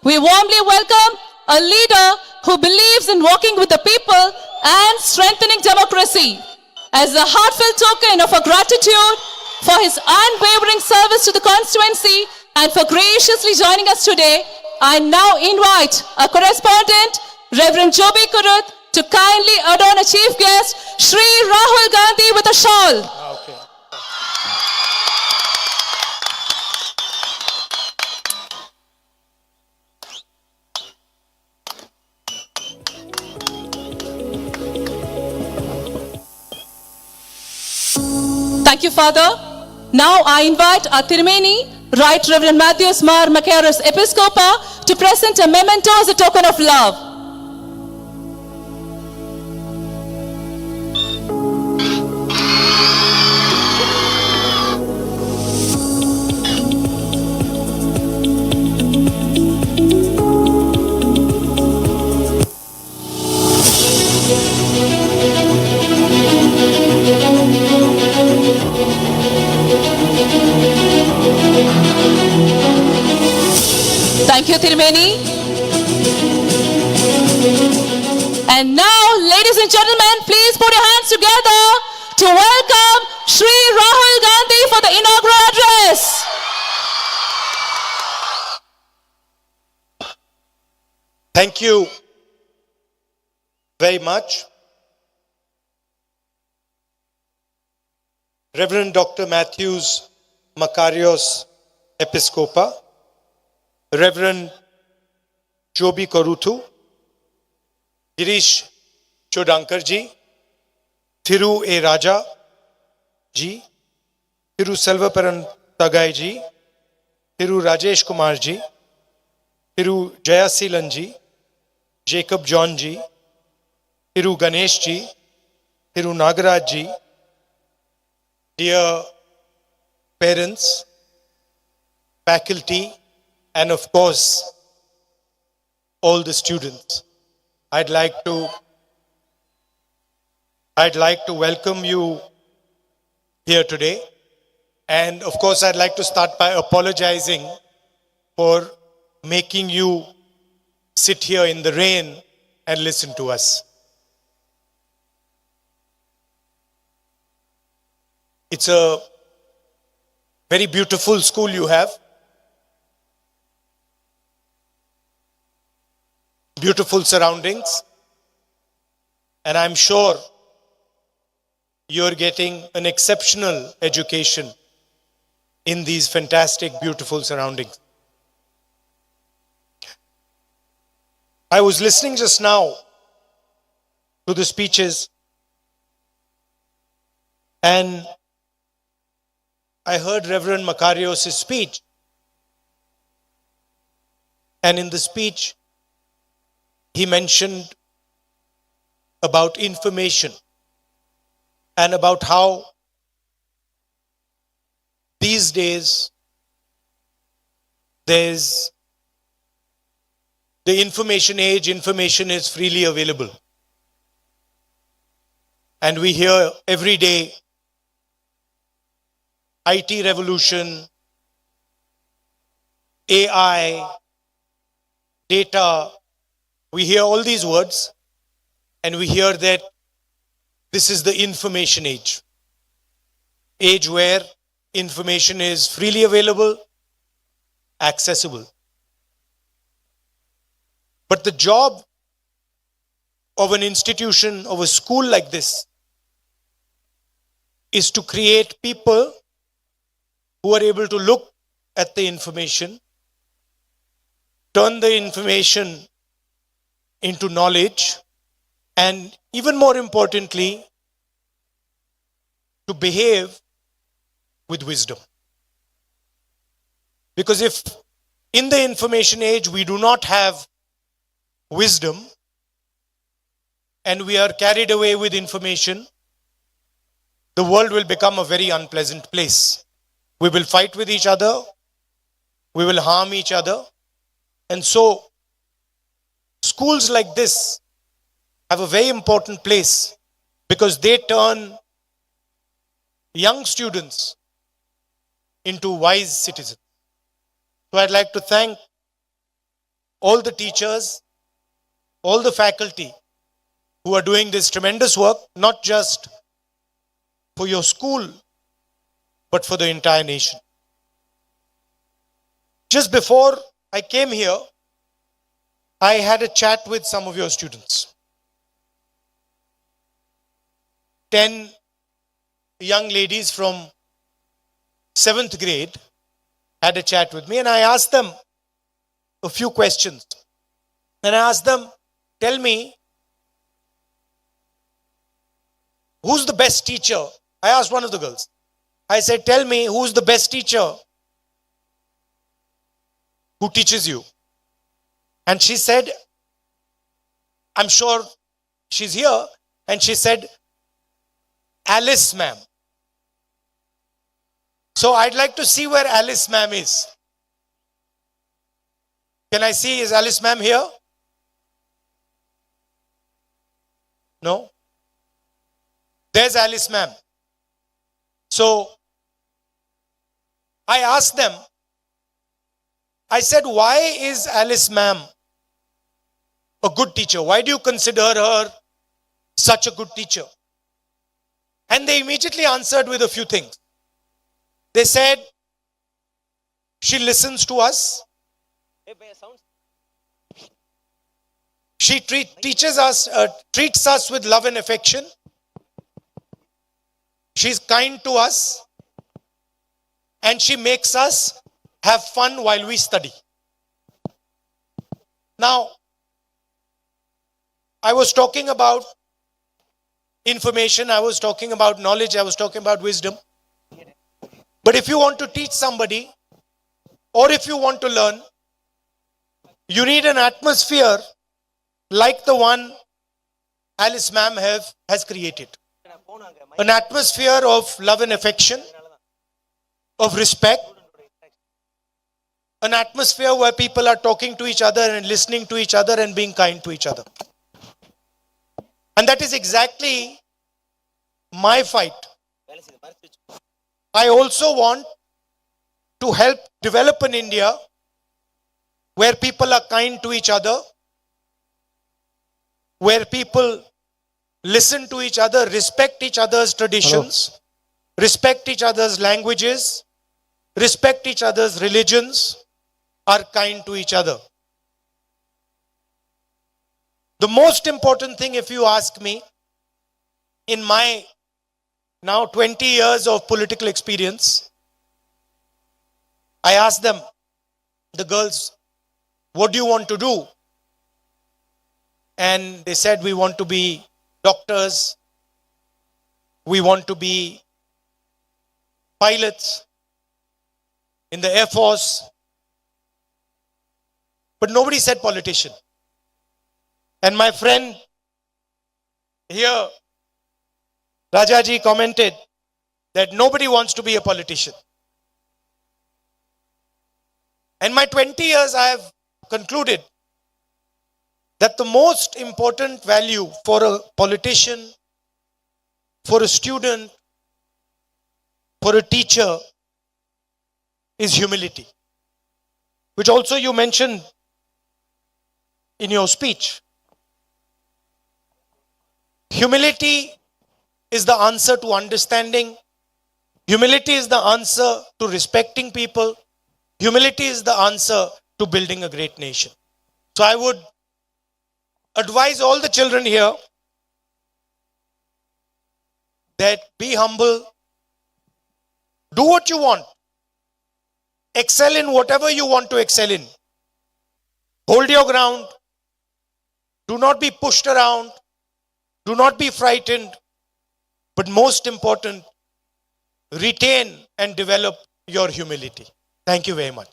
We warmly welcome a leader who believes in working with the people and strengthening democracy. As a heartfelt token of our gratitude for his unwavering service to the constituency and for graciously joining us today, I now invite our correspondent, Reverend Joby Kurut, to kindly adorn a chief guest, Shri Raghul Gandhi, with a shawl. Okay. Thank you, Father. Now I invite our Tirumeni, Right Reverend Matthews Mar Macaris Episcopa, to present a memento as a token of love. Thank you, Tirumeni. And now, ladies and gentlemen, please put your hands together to welcome Shri Raghul Gandhi for the inaugural address. Thank you very much. Reverend Dr. Matthews Makarios Episcopa, Reverend Joby Kurut, Girish Chodankar ji, Thiru A. Raja ji, Thiru Selvaparan Tagai ji, Thiru Rajesh Kumar ji, Thiru Jayasilan ji, Jacob John ji, Thiru Ganesh ji, Thiru Nagaraj ji, dear parents, faculty, and of course, all the students. I'd like to welcome you here today. And of course, I'd like to start by apologizing for making you sit here in the rain and listen to us. It's a very beautiful school you have. Beautiful surroundings. And I'm sure you're getting an exceptional education in these fantastic, beautiful surroundings. I was listening just now to the speeches, and I heard Reverend Makarios' speech. And in the speech, he mentioned about information and about how these days there's the information age, information is freely available. And we hear every day IT revolution, AI, data. We hear all these words, and we hear that this is the information age where information is freely available, accessible. But the job of an institution, of a school like this, is to create people who are able to look at the information, turn the information into knowledge, and even more importantly, to behave with wisdom. Because if in the information age we do not have wisdom and we are carried away with information, the world will become a very unpleasant place. We will fight with each other, we will harm each other, and so schools like this have a very important place because they turn young students into wise citizens. So I'd like to thank all the teachers, all the faculty who are doing this tremendous work, not just for your school, but for the entire nation. Just before I came here, I had a chat with some of your students. 10 young ladies from 7th grade had a chat with me, and I asked them a few questions. And I asked them, tell me, who's the best teacher? I asked one of the girls. I said, tell me, who's the best teacher who teaches you? And she said, I'm sure she's here. And she said, Alice ma'am. So I'd like to see where Alice ma'am is. Can I see, is Alice ma'am here? No? There's Alice ma'am. So I asked them, I said, why is Alice ma'am a good teacher? Why do you consider her such a good teacher? And they immediately answered with a few things. They said, she listens to us. She treats us with love and affection. She's kind to us. And she makes us have fun while we study. Now, I was talking about information, I was talking about knowledge, I was talking about wisdom. But if you want to teach somebody, or if you want to learn, you need an atmosphere like the one Alice ma'am has created. An atmosphere of love and affection, of respect, an atmosphere where people are talking to each other and listening to each other and being kind to each other. And that is exactly my fight. I also want to help develop an India where people are kind to each other, where people listen to each other, respect each other's traditions, respect each other's languages, respect each other's religions, are kind to each other. The most important thing, if you ask me, in my now 20 years of political experience, I asked them, the girls, what do you want to do? And they said, we want to be doctors, we want to be pilots in the Air Force, but nobody said politician. And my friend here, Rajaji, commented that nobody wants to be a politician. In my 20 years, I have concluded that the most important value for a politician, for a student, for a teacher is humility, which also you mentioned in your speech. Humility is the answer to understanding. Humility is the answer to respecting people. Humility is the answer to building a great nation. So I would advise all the children here that be humble, do what you want, excel in whatever you want to excel in. Hold your ground, do not be pushed around, do not be frightened, but most important, retain and develop your humility. Thank you very much.